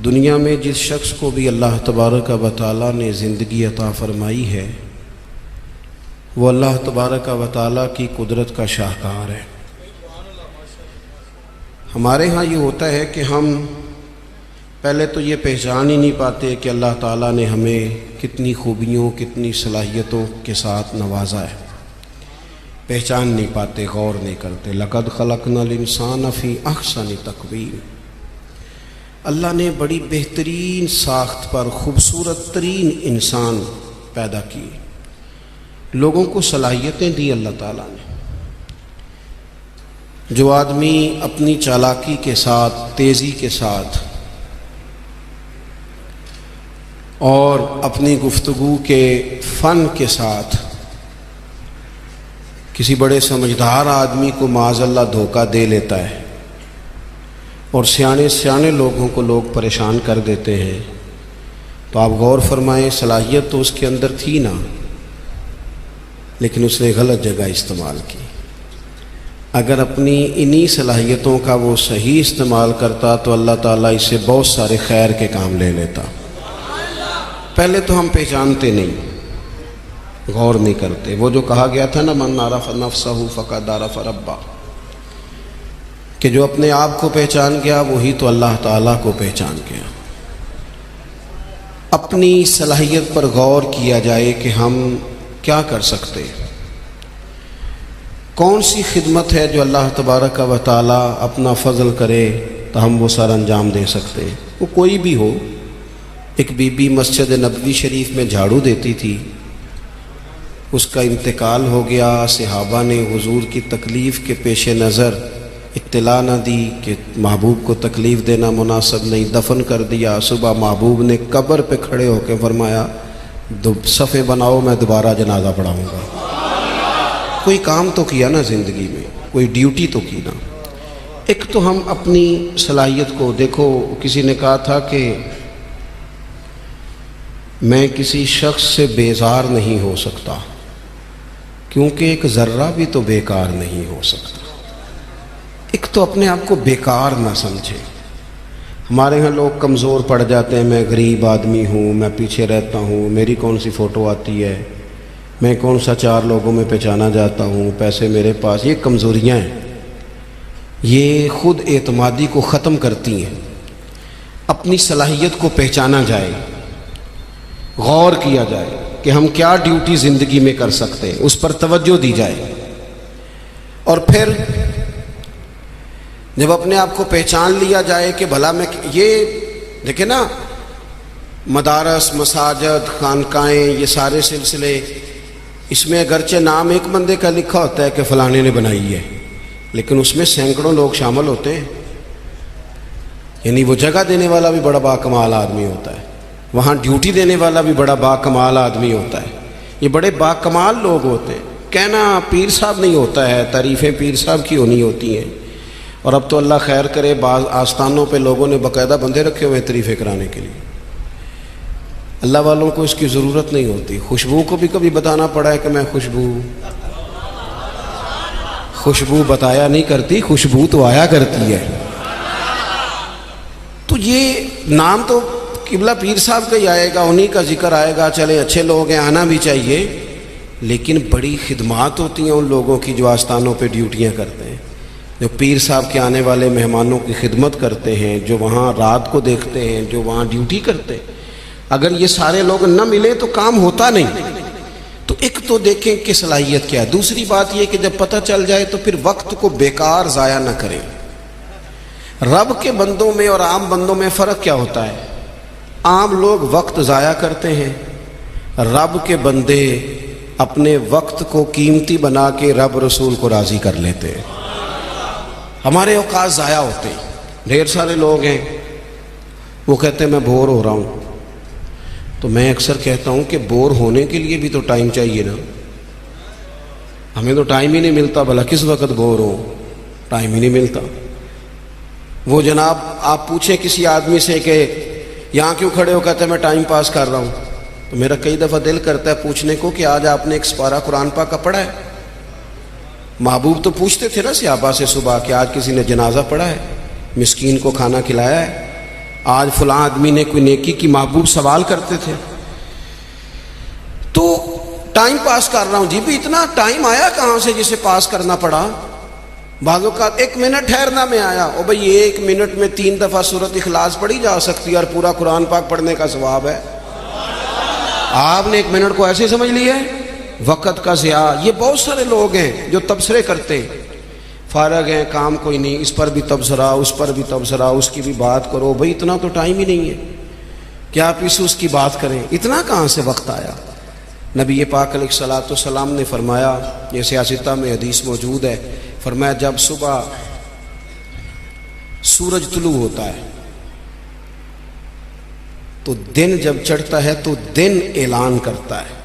دنیا میں جس شخص کو بھی اللہ تبارک و تعالیٰ نے زندگی عطا فرمائی ہے وہ اللہ تبارک و تعالیٰ کی قدرت کا شاہکار ہے۔ ہمارے ہاں یہ ہوتا ہے کہ ہم پہلے تو یہ پہچان ہی نہیں پاتے کہ اللہ تعالیٰ نے ہمیں کتنی خوبیوں کتنی صلاحیتوں کے ساتھ نوازا ہے، پہچان نہیں پاتے، غور نہیں کرتے۔ لقد خلقنا الانسان فی احسن تقویم، اللہ نے بڑی بہترین ساخت پر خوبصورت ترین انسان پیدا کی، لوگوں کو صلاحیتیں دی اللہ تعالیٰ نے۔ جو آدمی اپنی چالاکی کے ساتھ، تیزی کے ساتھ اور اپنی گفتگو کے فن کے ساتھ کسی بڑے سمجھدار آدمی کو معاذ اللہ دھوکہ دے لیتا ہے اور سیانے لوگوں کو لوگ پریشان کر دیتے ہیں، تو آپ غور فرمائیں، صلاحیت تو اس کے اندر تھی نا، لیکن اس نے غلط جگہ استعمال کی۔ اگر اپنی انہی صلاحیتوں کا وہ صحیح استعمال کرتا تو اللہ تعالیٰ اس سے بہت سارے خیر کے کام لے لیتا۔ پہلے تو ہم پہچانتے نہیں، غور نہیں کرتے۔ وہ جو کہا گیا تھا نا، من عرف نفسہ فقد عرف ربہ، کہ جو اپنے آپ کو پہچان گیا وہی تو اللہ تعالیٰ کو پہچان گیا۔ اپنی صلاحیت پر غور کیا جائے کہ ہم کیا کر سکتے، کون سی خدمت ہے جو اللہ تبارک و تعالیٰ اپنا فضل کرے تو ہم وہ سر انجام دے سکتے ہیں۔ وہ کوئی بھی ہو، ایک بی بی مسجد نبوی شریف میں جھاڑو دیتی تھی، اس کا انتقال ہو گیا، صحابہ نے حضور کی تکلیف کے پیش نظر اطلاع نہ دی کہ محبوب کو تکلیف دینا مناسب نہیں، دفن کر دیا۔ صبح محبوب نے قبر پہ کھڑے ہو کے فرمایا، صفیں بناؤ، میں دوبارہ جنازہ پڑھاؤں گا۔ کوئی کام تو کیا نا زندگی میں، کوئی ڈیوٹی تو کی نا۔ ایک تو ہم اپنی صلاحیت کو دیکھو، کسی نے کہا تھا کہ میں کسی شخص سے بیزار نہیں ہو سکتا کیونکہ ایک ذرہ بھی تو بیکار نہیں ہو سکتا۔ ایک تو اپنے آپ کو بیکار نہ سمجھے۔ ہمارے ہاں لوگ کمزور پڑ جاتے ہیں، میں غریب آدمی ہوں، میں پیچھے رہتا ہوں، میری کون سی فوٹو آتی ہے، میں کون سا چار لوگوں میں پہچانا جاتا ہوں، پیسے میرے پاس۔ یہ کمزوریاں ہیں، یہ خود اعتمادی کو ختم کرتی ہیں۔ اپنی صلاحیت کو پہچانا جائے، غور کیا جائے کہ ہم کیا ڈیوٹی زندگی میں کر سکتے ہیں، اس پر توجہ دی جائے۔ اور پھر جب اپنے آپ کو پہچان لیا جائے کہ بھلا میں، یہ دیکھیں نا، مدارس، مساجد، خانقاہیں، یہ سارے سلسلے، اس میں اگرچہ نام ایک بندے کا لکھا ہوتا ہے کہ فلانے نے بنائی ہے، لیکن اس میں سینکڑوں لوگ شامل ہوتے ہیں۔ یعنی وہ جگہ دینے والا بھی بڑا باکمال آدمی ہوتا ہے، وہاں ڈیوٹی دینے والا بھی بڑا باکمال آدمی ہوتا ہے، یہ بڑے باکمال لوگ ہوتے ہیں۔ کہنا پیر صاحب نہیں ہوتا ہے، تعریفیں پیر صاحب کی ہونی ہوتی ہیں۔ اور اب تو اللہ خیر کرے، بعض آستانوں پہ لوگوں نے باقاعدہ بندے رکھے ہوئے ہیں تعریفیں کرانے کے لیے۔ اللہ والوں کو اس کی ضرورت نہیں ہوتی۔ خوشبو کو بھی کبھی بتانا پڑا ہے کہ میں خوشبو بتایا نہیں کرتی، خوشبو تو آیا کرتی ہے۔ تو یہ نام تو قبلہ پیر صاحب کا ہی آئے گا، انہی کا ذکر آئے گا، چلے اچھے لوگ ہیں، آنا بھی چاہیے، لیکن بڑی خدمات ہوتی ہیں ان لوگوں کی جو آستانوں پہ ڈیوٹیاں کرتے ہیں، جو پیر صاحب کے آنے والے مہمانوں کی خدمت کرتے ہیں، جو وہاں رات کو دیکھتے ہیں، جو وہاں ڈیوٹی کرتے ہیں۔ اگر یہ سارے لوگ نہ ملیں تو کام ہوتا نہیں۔ تو ایک تو دیکھیں کہ صلاحیت کیا ہے۔ دوسری بات یہ کہ جب پتہ چل جائے تو پھر وقت کو بیکار ضائع نہ کریں۔ رب کے بندوں میں اور عام بندوں میں فرق کیا ہوتا ہے؟ عام لوگ وقت ضائع کرتے ہیں، رب کے بندے اپنے وقت کو قیمتی بنا کے رب رسول کو راضی کر لیتے ہیں۔ ہمارے اوقات ضائع ہوتے ہیں۔ ڈھیر سارے لوگ ہیں، وہ کہتے ہیں میں بور ہو رہا ہوں، تو میں اکثر کہتا ہوں کہ بور ہونے کے لیے بھی تو ٹائم چاہیے نا۔ ہمیں تو ٹائم ہی نہیں ملتا، بھلا کس وقت بور ہو، ٹائم ہی نہیں ملتا۔ وہ جناب آپ پوچھیں کسی آدمی سے کہ یہاں کیوں کھڑے ہو، کہتے ہیں میں ٹائم پاس کر رہا ہوں، تو میرا کئی دفعہ دل کرتا ہے پوچھنے کو کہ آج آپ نے ایک سپارہ قرآن پاک کا پڑھا ہے؟ محبوب تو پوچھتے تھے نا صحابہ سے صبح کہ آج کسی نے جنازہ پڑھا ہے، مسکین کو کھانا کھلایا ہے، آج فلاں آدمی نے کوئی نیکی کی محبوب سوال کرتے تھے تو ٹائم پاس کر رہا ہوں جی بھی اتنا ٹائم آیا کہاں سے جسے پاس کرنا پڑا. بعض اوقات 1 منٹ ٹھہرنا میں آیا او بھائی 1 منٹ میں 3 دفعہ سورۃ اخلاص پڑھی جا سکتی ہے اور پورا قرآن پاک پڑھنے کا ثواب ہے. آپ نے 1 منٹ کو ایسے سمجھ لیا ہے وقت کا ضیاع. یہ بہت سارے لوگ ہیں جو تبصرے کرتے ہیں, فارغ ہیں کام کوئی نہیں, اس پر بھی تبصرہ اس پر بھی تبصرہ, اس کی بھی بات کرو. بھائی اتنا تو ٹائم ہی نہیں ہے کہ آپ اس کی بات کریں, اتنا کہاں سے وقت آیا. نبی پاک علیہ الصلوۃ والسلام نے فرمایا, یہ سیاستہ میں حدیث موجود ہے, فرمایا جب صبح سورج طلوع ہوتا ہے تو دن جب چڑھتا ہے تو دن اعلان کرتا ہے,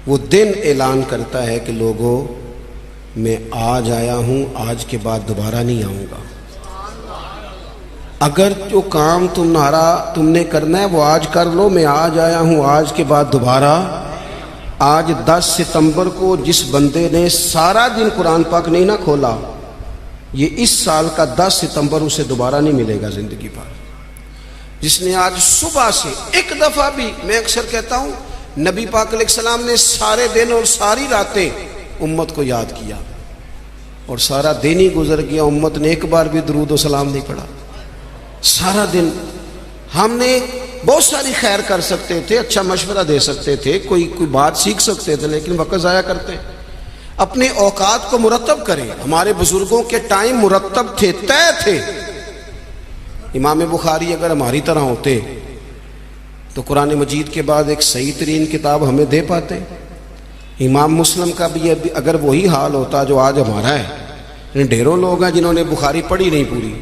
وہ دن اعلان کرتا ہے کہ لوگوں میں آج آیا ہوں, آج کے بعد دوبارہ نہیں آؤں گا. اگر جو کام تم نے کرنا ہے وہ آج کر لو, میں آج آیا ہوں, آج کے بعد دوبارہ. آج 10 ستمبر کو جس بندے نے سارا دن قرآن پاک نہیں نہ کھولا, یہ اس سال کا 10 ستمبر اسے دوبارہ نہیں ملے گا زندگی بھر. جس نے آج صبح سے ایک دفعہ بھی, میں اکثر کہتا ہوں نبی پاک علیہ السلام نے سارے دن اور ساری راتیں امت کو یاد کیا اور سارا دن ہی گزر گیا, امت نے ایک بار بھی درود و سلام نہیں پڑھا. سارا دن ہم نے بہت ساری خیر کر سکتے تھے, اچھا مشورہ دے سکتے تھے, کوئی بات سیکھ سکتے تھے, لیکن وقت ضائع کرتے. اپنے اوقات کو مرتب کریں. ہمارے بزرگوں کے ٹائم مرتب تھے, طے تھے. امام بخاری اگر ہماری طرح ہوتے تو قرآن مجید کے بعد ایک صحیح ترین کتاب ہمیں دے پاتے. امام مسلم کا بھی اگر وہی حال ہوتا جو آج ہمارا ہے. ڈھیروں لوگ ہیں جنہوں نے بخاری پڑھی نہیں پوری,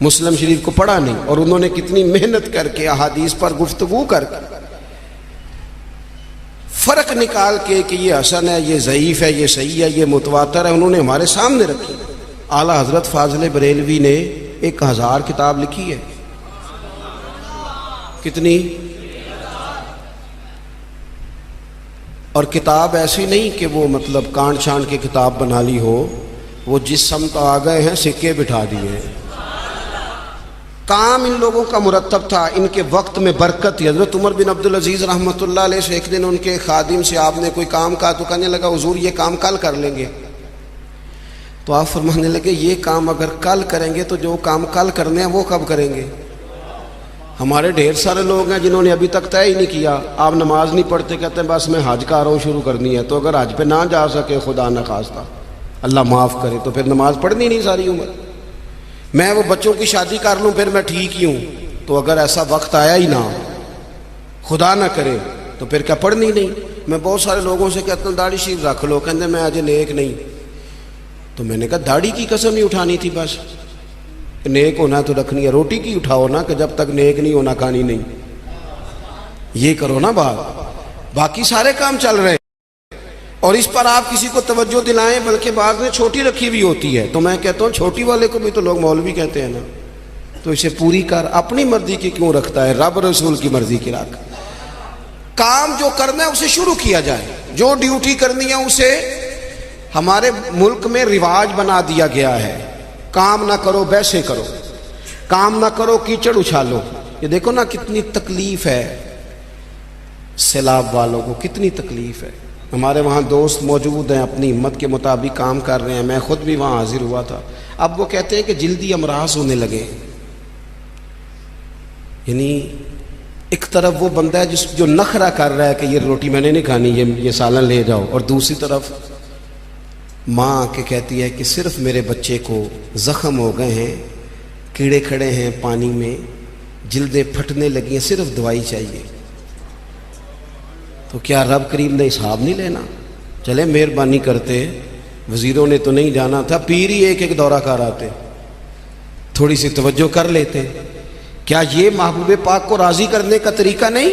مسلم شریف کو پڑھا نہیں, اور انہوں نے کتنی محنت کر کے احادیث پر گفتگو کر کے فرق نکال کے کہ یہ حسن ہے, یہ ضعیف ہے, یہ صحیح ہے, یہ متواتر ہے, انہوں نے ہمارے سامنے رکھی. اعلیٰ حضرت فاضل بریلوی نے 1000 کتاب لکھی ہے. کتنی؟ اور کتاب ایسی نہیں کہ وہ مطلب کانٹ چھانٹ کی کتاب بنا لی ہو, وہ جس سمت آ گئے ہیں سکے بٹھا دیے ہیں. کام ان لوگوں کا مرتب تھا, ان کے وقت میں برکت تھی. حضرت عمر بن عبدالعزیز رحمۃ اللہ علیہ سے ایک دن ان کے خادم سے آپ نے کوئی کام کہا تو کہنے لگا حضور یہ کام کل کر لیں گے. تو آپ فرمانے لگے یہ کام اگر کل کریں گے تو جو کام کل کرنے ہیں وہ کب کریں گے؟ ہمارے ڈھیر سارے لوگ ہیں جنہوں نے ابھی تک طے ہی نہیں کیا. آپ نماز نہیں پڑھتے, کہتے ہیں بس میں حج کا رہا ہوں, شروع کرنی ہے. تو اگر حج پہ نہ جا سکے خدا نخواستہ اللہ معاف کرے تو پھر نماز پڑھنی نہیں ساری عمر. میں وہ بچوں کی شادی کر لوں پھر میں ٹھیک ہی ہوں. تو اگر ایسا وقت آیا ہی نہ, خدا نہ کرے, تو پھر کیا پڑھنی نہیں. میں بہت سارے لوگوں سے کہتا ہوں داڑھی شریف رکھ لو, کہتے میں آج نیک نہیں. تو میں نے کہا داڑھی کی قسم ہی اٹھانی تھی, بس نیک ہونا تو رکھنی ہے. روٹی کی اٹھاؤ نا کہ جب تک نیک نہیں ہونا کھانی نہیں, یہ کرو نا بات. باقی سارے کام چل رہے اور اس پر آپ کسی کو توجہ دلائیں, بلکہ بعض نے چھوٹی رکھی ہوئی ہوتی ہے. تو میں کہتا ہوں چھوٹی والے کو بھی تو لوگ مولوی کہتے ہیں نا, تو اسے پوری کر. اپنی مرضی کی کیوں رکھتا ہے, رب رسول کی مرضی کی رکھ. کام جو کرنا ہے اسے شروع کیا جائے, جو ڈیوٹی کرنی ہے اسے. ہمارے ملک میں رواج بنا دیا گیا ہے, کام نہ کرو بیسے کرو, کام نہ کرو کیچڑ اچھالو. یہ دیکھو نا کتنی تکلیف ہے سیلاب والوں کو, کتنی تکلیف ہے. ہمارے وہاں دوست موجود ہیں, اپنی ہمت کے مطابق کام کر رہے ہیں. میں خود بھی وہاں حاضر ہوا تھا. اب وہ کہتے ہیں کہ جلدی امراض ہونے لگے. یعنی ایک طرف وہ بندہ ہے جو نخرہ کر رہا ہے کہ یہ روٹی میں نے نہیں کھانی, یہ سالن لے جاؤ, اور دوسری طرف ماں کے کہتی ہے کہ صرف میرے بچے کو زخم ہو گئے ہیں, کیڑے کھڑے ہیں پانی میں, جلدیں پھٹنے لگی ہیں, صرف دوائی چاہیے. تو کیا رب کریم نے حساب نہیں لینا؟ چلے مہربانی کرتے, وزیروں نے تو نہیں جانا تھا, پیر ہی ایک دورہ کر آتے, تھوڑی سی توجہ کر لیتے. کیا یہ محبوب پاک کو راضی کرنے کا طریقہ نہیں؟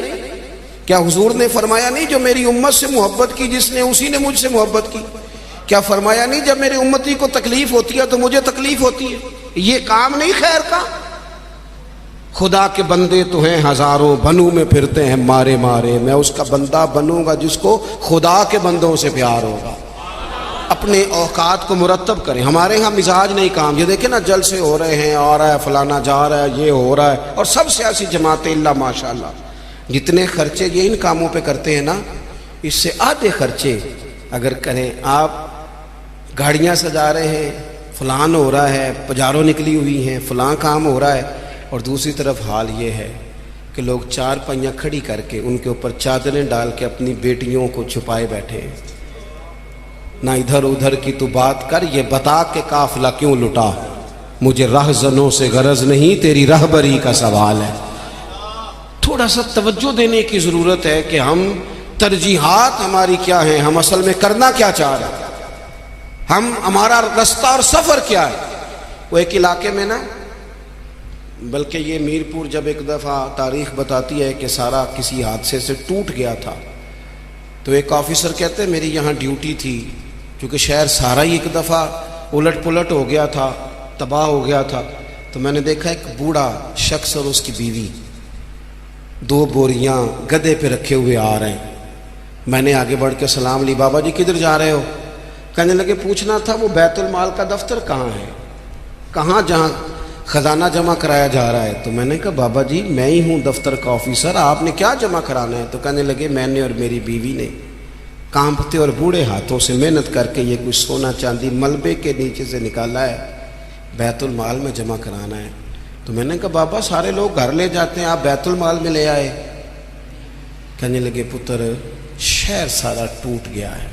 کیا حضور نے فرمایا نہیں جو میری امت سے محبت کی جس نے اسی نے مجھ سے محبت کی؟ کیا فرمایا نہیں جب میری امتی کو تکلیف ہوتی ہے تو مجھے تکلیف ہوتی ہے؟ یہ کام نہیں خیر کا؟ خدا کے بندے تو ہیں ہزاروں, بنوں میں پھرتے ہیں مارے مارے. میں اس کا بندہ بنوں گا جس کو خدا کے بندوں سے پیار ہوگا. اپنے اوقات کو مرتب کریں. ہمارے ہاں مزاج نہیں کام. یہ دیکھیں نا جلسے ہو رہے ہیں, آ رہا ہے فلانا, جا رہا ہے, یہ ہو رہا ہے, اور سب سیاسی جماعتیں اللہ ماشاء اللہ جتنے خرچے یہ ان کاموں پہ کرتے ہیں نا, اس سے آدھے خرچے اگر کریں. آپ گاڑیاں سجا رہے ہیں, فلان ہو رہا ہے, پجاروں نکلی ہوئی ہیں, فلاں کام ہو رہا ہے, اور دوسری طرف حال یہ ہے کہ لوگ چار پہیاں کھڑی کر کے ان کے اوپر چادریں ڈال کے اپنی بیٹیوں کو چھپائے بیٹھے ہیں. نہ ادھر ادھر کی تو بات کر, یہ بتا کہ قافلہ کیوں لٹا, مجھے رہزنوں سے غرض نہیں, تیری رہبری کا سوال ہے. تھوڑا سا توجہ دینے کی ضرورت ہے کہ ہم ترجیحات ہماری کیا ہیں, ہم اصل میں کرنا کیا چاہ رہے ہیں, ہمارا رستہ اور سفر کیا ہے. وہ ایک علاقے میں نا, بلکہ یہ میرپور جب ایک دفعہ تاریخ بتاتی ہے کہ سارا کسی حادثے سے ٹوٹ گیا تھا, تو ایک آفیسر کہتے ہیں میری یہاں ڈیوٹی تھی, کیونکہ شہر سارا ہی ایک دفعہ الٹ پلٹ ہو گیا تھا, تباہ ہو گیا تھا. تو میں نے دیکھا ایک بوڑھا شخص اور اس کی بیوی 2 بوریاں گدے پہ رکھے ہوئے آ رہے ہیں. میں نے آگے بڑھ کے سلام لی, بابا جی کدھر جا رہے ہو؟ کہنے لگے پوچھنا تھا وہ بیت المال کا دفتر کہاں ہے, کہاں جہاں خزانہ جمع کرایا جا رہا ہے. تو میں نے کہا بابا جی میں ہی ہوں دفتر کا آفیسر, آپ نے کیا جمع کرانا ہے؟ تو کہنے لگے میں نے اور میری بیوی نے کانپتے اور بوڑھے ہاتھوں سے محنت کر کے یہ کچھ سونا چاندی ملبے کے نیچے سے نکالا ہے, بیت المال میں جمع کرانا ہے. تو میں نے کہا بابا سارے لوگ گھر لے جاتے ہیں, آپ بیت المال میں لے آئے. کہنے لگے پتر شہر سارا ٹوٹ گیا ہے,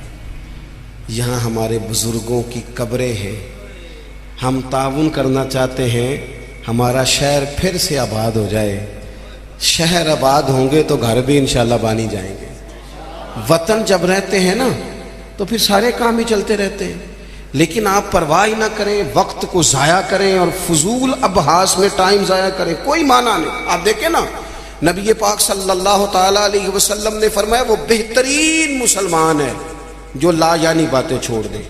یہاں ہمارے بزرگوں کی قبریں ہیں, ہم تعاون کرنا چاہتے ہیں ہمارا شہر پھر سے آباد ہو جائے. شہر آباد ہوں گے تو گھر بھی انشاءاللہ بانی جائیں گے. وطن جب رہتے ہیں نا تو پھر سارے کام ہی چلتے رہتے ہیں, لیکن آپ پرواہ ہی نہ کریں, وقت کو ضائع کریں اور فضول ابحاث میں ٹائم ضائع کریں, کوئی معنی نہیں. آپ دیکھیں نا نبی پاک صلی اللہ تعالیٰ علیہ وسلم نے فرمایا وہ بہترین مسلمان ہے جو لا یعنی باتیں چھوڑ دے,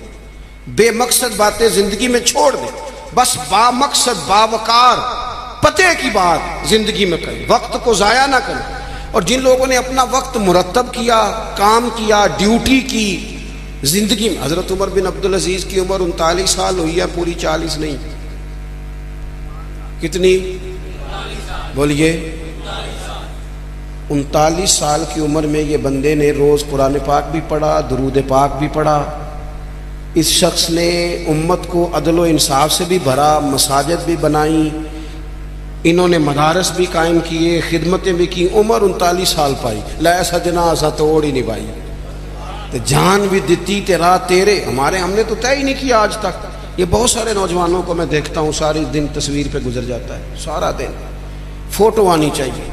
بے مقصد باتیں زندگی میں چھوڑ دے, بس با مقصد باوقار پتے کی بات زندگی میں کریں, وقت کو ضائع نہ کریں. اور جن لوگوں نے اپنا وقت مرتب کیا, کام کیا, ڈیوٹی کی زندگی میں, حضرت عمر بن عبدالعزیز کی عمر 39 سال ہوئی ہے, پوری 40 نہیں. کتنی بولیے؟ 39 سال کی عمر میں یہ بندے نے روز قرآن پاک بھی پڑھا, درود پاک بھی پڑھا. اس شخص نے امت کو عدل و انصاف سے بھی بھرا, مساجد بھی بنائی, انہوں نے مدارس بھی قائم کیے, خدمتیں بھی کی. عمر 39 سال پائی, لے سجنا سا توڑ ہی نہیں پائی, جان بھی دیتی تیرا تیرے. ہم نے تو طے ہی نہیں کیا آج تک. یہ بہت سارے نوجوانوں کو میں دیکھتا ہوں سارے دن تصویر پہ گزر جاتا ہے, سارا دن فوٹو آنی چاہیے.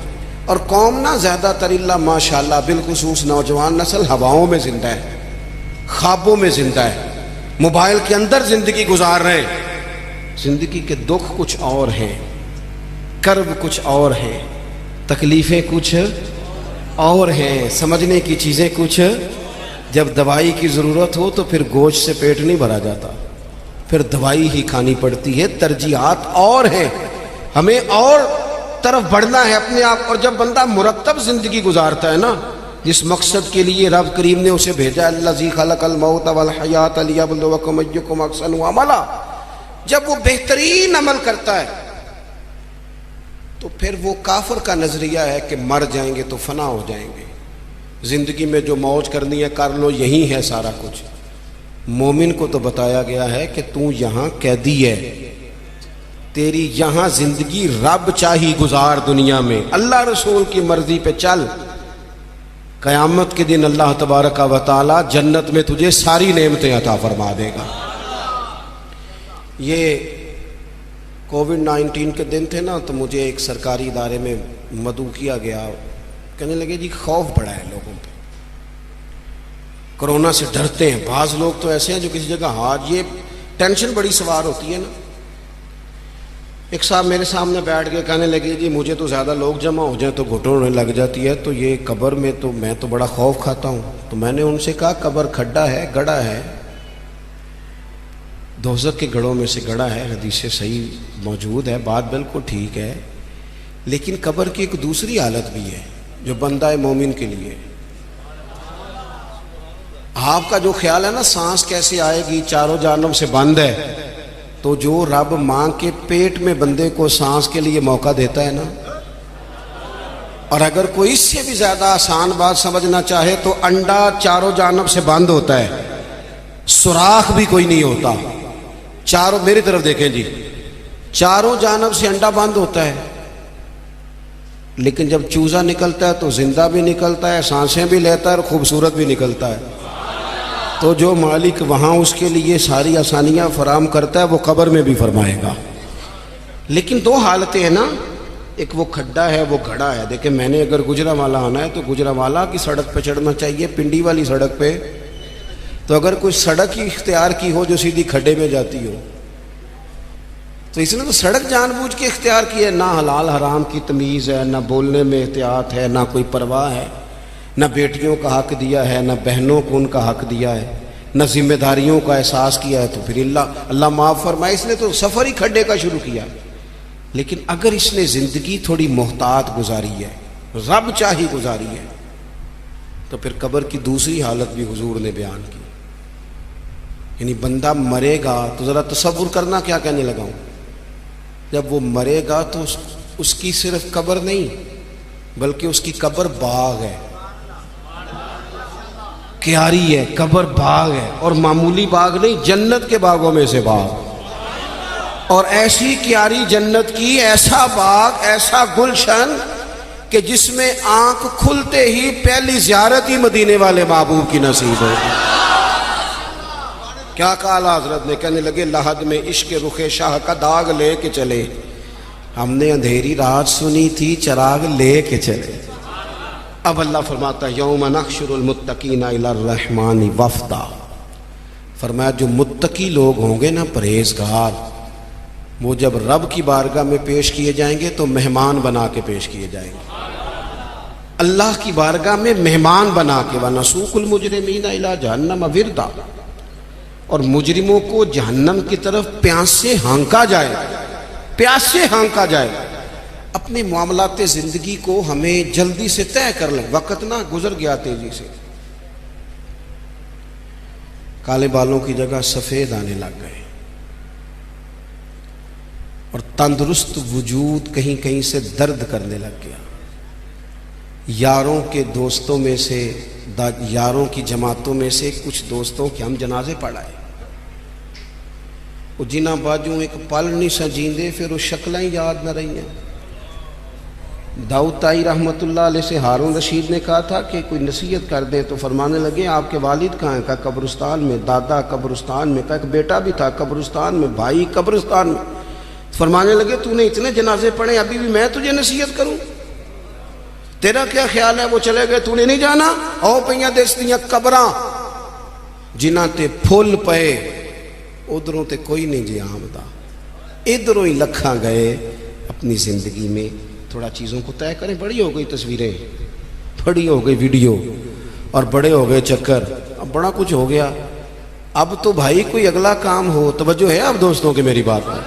اور قوم نا زیادہ تر اللہ ماشاءاللہ بالخصوص نوجوان نسل ہواؤں میں زندہ ہے, خوابوں میں زندہ ہے, موبائل کے اندر زندگی گزار رہے ہیں. زندگی کے دکھ کچھ اور ہیں, کرب کچھ اور ہیں, تکلیفیں کچھ اور ہیں, سمجھنے کی چیزیں کچھ. جب دوائی کی ضرورت ہو تو پھر گوشت سے پیٹ نہیں بھرا جاتا, پھر دوائی ہی کھانی پڑتی ہے. ترجیحات اور ہیں, ہمیں اور طرف بڑھنا ہے اپنے آپ. اور جب بندہ مرتب زندگی گزارتا ہے نا, جس مقصد کے لیے رب کریم نے اسے بھیجا, الذی خلق الموت والحیات لیبلوکم ایکم احسن عملا, جب وہ بہترین عمل کرتا ہے تو پھر وہ کافر کا نظریہ ہے کہ مر جائیں گے تو فنا ہو جائیں گے, زندگی میں جو موج کرنی ہے کر لو, یہی ہے سارا کچھ. مومن کو تو بتایا گیا ہے کہ تو یہاں قیدی ہے, تیری یہاں زندگی رب چاہی گزار دنیا میں, اللہ رسول کی مرضی پہ چل. قیامت کے دن اللہ تبارک و تعالی جنت میں تجھے ساری نعمتیں عطا فرما دے گا. یہ کووڈ-19 کے دن تھے نا, تو مجھے ایک سرکاری ادارے میں مدعو کیا گیا. کہنے لگے جی خوف بڑا ہے لوگوں پہ, کرونا سے ڈرتے ہیں. بعض لوگ تو ایسے ہیں جو کسی جگہ ہاتھ, یہ ٹینشن بڑی سوار ہوتی ہے نا. ایک صاحب میرے سامنے بیٹھ کے کہنے لگے جی مجھے تو زیادہ لوگ جمع ہو جائیں تو گھٹن ہونے لگ جاتی ہے, تو یہ قبر میں تو میں تو بڑا خوف کھاتا ہوں. تو میں نے ان سے کہا قبر کھڈا ہے, گڑھا ہے, دوزخ کے گڑھوں میں سے گڑھا ہے, حدیث صحیح موجود ہے, بات بالکل ٹھیک ہے. لیکن قبر کی ایک دوسری حالت بھی ہے جو بندہ مومن کے لیے. آپ کا جو خیال ہے نا سانس کیسے آئے گی، چاروں جانب سے بند ہے، تو جو رب ماں کے پیٹ میں بندے کو سانس کے لیے موقع دیتا ہے نا، اور اگر کوئی اس سے بھی زیادہ آسان بات سمجھنا چاہے تو انڈا چاروں جانب سے بند ہوتا ہے، سوراخ بھی کوئی نہیں ہوتا، چاروں، میری طرف دیکھیں جی، چاروں جانب سے انڈا بند ہوتا ہے، لیکن جب چوزا نکلتا ہے تو زندہ بھی نکلتا ہے، سانسیں بھی لیتا ہے اور خوبصورت بھی نکلتا ہے۔ تو جو مالک وہاں اس کے لیے ساری آسانیاں فراہم کرتا ہے وہ قبر میں بھی فرمائے گا۔ لیکن دو حالتیں ہیں نا، ایک وہ کھڈا ہے، وہ گھڑا ہے۔ دیکھیں میں نے اگر گجرانوالہ آنا ہے تو گجرانوالہ کی سڑک پہ چڑھنا چاہیے، پنڈی والی سڑک پہ تو اگر کوئی سڑک ہی اختیار کی ہو جو سیدھی کھڈے میں جاتی ہو تو اس نے تو سڑک جان بوجھ کے اختیار کی ہے، نہ حلال حرام کی تمیز ہے، نہ بولنے میں احتیاط ہے، نہ کوئی پرواہ ہے، نہ بیٹیوں کا حق دیا ہے، نہ بہنوں کو ان کا حق دیا ہے، نہ ذمہ داریوں کا احساس کیا ہے۔ تو پھر اللہ معاف فرمائے، اس نے تو سفر ہی کھڈے کا شروع کیا۔ لیکن اگر اس نے زندگی تھوڑی محتاط گزاری ہے، رب چاہی گزاری ہے، تو پھر قبر کی دوسری حالت بھی حضور نے بیان کی۔ یعنی بندہ مرے گا تو ذرا تصور کرنا کیا کہنے لگا ہوں، جب وہ مرے گا تو اس کی صرف قبر نہیں بلکہ اس کی قبر باغ ہے، کیاری ہے، قبر باغ ہے، اور معمولی باغ نہیں، جنت کے باغوں میں سے باغ، اور ایسی کیاری جنت کی، ایسا باغ، ایسا گلشن کہ جس میں آنکھ کھلتے ہی پہلی زیارت ہی مدینے والے محبوب کی نصیب ہوگی۔ کیا کہا حضرت نے، کہنے لگے لحد میں عشق رخ شاہ کا داغ لے کے چلے، ہم نے اندھیری رات سنی تھی چراغ لے کے چلے۔ اب اللہ فرماتا ہے یوم نحشر المتقین الی الرحمن وفدا، فرمایا جو متقی لوگ ہوں گے نا، پرہیزگار، وہ جب رب کی بارگاہ میں پیش کیے جائیں گے تو مہمان بنا کے پیش کیے جائیں گے، اللہ کی بارگاہ میں مہمان بنا کے۔ وَنَسُوقُ الْمُجْرِمِينَ إِلَىٰ جَهَنَّمَ وِرْدًا، اور مجرموں کو جہنم کی طرف پیاس سے ہانکا جائے، پیاس سے ہانکا جائے۔ اپنے معاملات زندگی کو ہمیں جلدی سے طے کر لیں، وقت نہ گزر گیا تیزی سے، کالے بالوں کی جگہ سفید آنے لگ گئے، اور تندرست وجود کہیں کہیں سے درد کرنے لگ گیا۔ یاروں کے دوستوں میں سے، یاروں کی جماعتوں میں سے کچھ دوستوں کے ہم جنازے پڑھائے، وہ جنہ باجوں ایک پل نہیں سجیندے، پھر وہ شکلیں یاد نہ رہی ہیں۔ داؤد تائی رحمۃ اللہ علیہ سے ہارون رشید نے کہا تھا کہ کوئی نصیحت کر دیں، تو فرمانے لگے آپ کے والد کہاں ہیں؟ کہا قبرستان میں، دادا قبرستان میں، کہا ایک بیٹا بھی تھا قبرستان میں، بھائی قبرستان میں۔ فرمانے لگے تو نے اتنے جنازے پڑھے، ابھی بھی میں تجھے نصیحت کروں؟ تیرا کیا خیال ہے؟ وہ چلے گئے، تو نے نہیں جانا؟ او پئیاں دستیاں قبراں جنہ تے پھول پئے، ادھروں تے کوئی نہیں جی آمدہ، ادھروں ہی لکھاں گئے۔ اپنی زندگی میں تھوڑا چیزوں کو طے کریں۔ بڑی ہو گئی تصویریں، بڑی ہو گئی ویڈیو، اور بڑے ہو گئے چکر، اب بڑا کچھ ہو گیا۔ اب تو بھائی کوئی اگلا کام ہو، توجہ ہے اب دوستوں کے میری بات پر،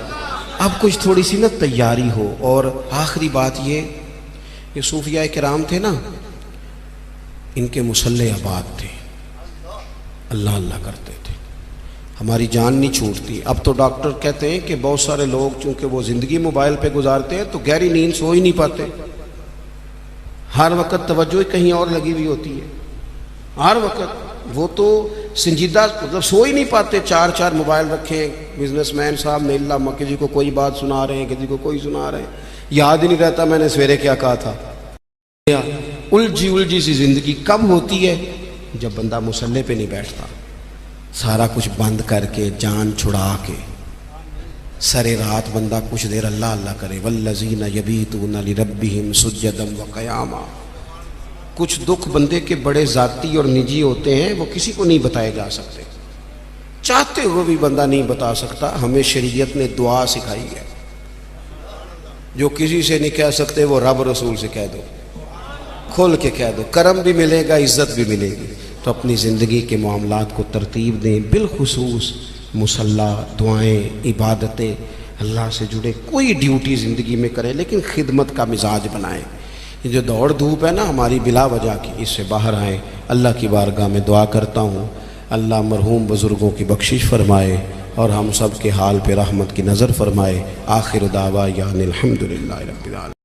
اب کچھ تھوڑی سی نا تیاری ہو۔ اور آخری بات یہ صوفیاء کرام تھے نا، ان کے مصلح آباد تھے، اللہ اللہ کرتے تھے، ہماری جان نہیں چھوٹتی۔ اب تو ڈاکٹر کہتے ہیں کہ بہت سارے لوگ چونکہ وہ زندگی موبائل پہ گزارتے ہیں تو گہری نیند سو ہی نہیں پاتے، ہر وقت توجہ کہیں اور لگی ہوئی ہوتی ہے، ہر وقت وہ تو سنجیدہ مطلب سو ہی نہیں پاتے، چار چار موبائل رکھے بزنس مین صاحب نے، اللہ کسی کو کوئی بات سنا رہے ہیں، کسی کو کوئی سنا رہے ہیں، یاد ہی نہیں رہتا میں نے سویرے کیا کہا تھا۔ الجھی سی زندگی کب ہوتی ہے؟ جب بندہ مصلے پہ نہیں بیٹھتا، سارا کچھ بند کر کے، جان چھڑا کے، سرے رات بندہ کچھ دیر اللہ اللہ کرے۔ والذین یبیتون لربہم سجدا وقیاما۔ کچھ دکھ بندے کے بڑے ذاتی اور نجی ہوتے ہیں، وہ کسی کو نہیں بتائے جا سکتے، چاہتے ہوئے بھی بندہ نہیں بتا سکتا۔ ہمیں شریعت نے دعا سکھائی ہے، جو کسی سے نہیں کہہ سکتے وہ رب رسول سے کہہ دو، کھول کے کہہ دو، کرم بھی ملے گا، عزت بھی ملے گی۔ تو اپنی زندگی کے معاملات کو ترتیب دیں، بالخصوص مصلی، دعائیں، عبادتیں، اللہ سے جڑے کوئی ڈیوٹی زندگی میں کریں، لیکن خدمت کا مزاج بنائیں۔ یہ جو دوڑ دھوپ ہے نا ہماری بلا وجہ کی، اس سے باہر آئیں۔ اللہ کی بارگاہ میں دعا کرتا ہوں اللہ مرحوم بزرگوں کی بخشش فرمائے اور ہم سب کے حال پہ رحمت کی نظر فرمائے۔ آخر دعویٰ یعنی الحمدللہ رب العالمین۔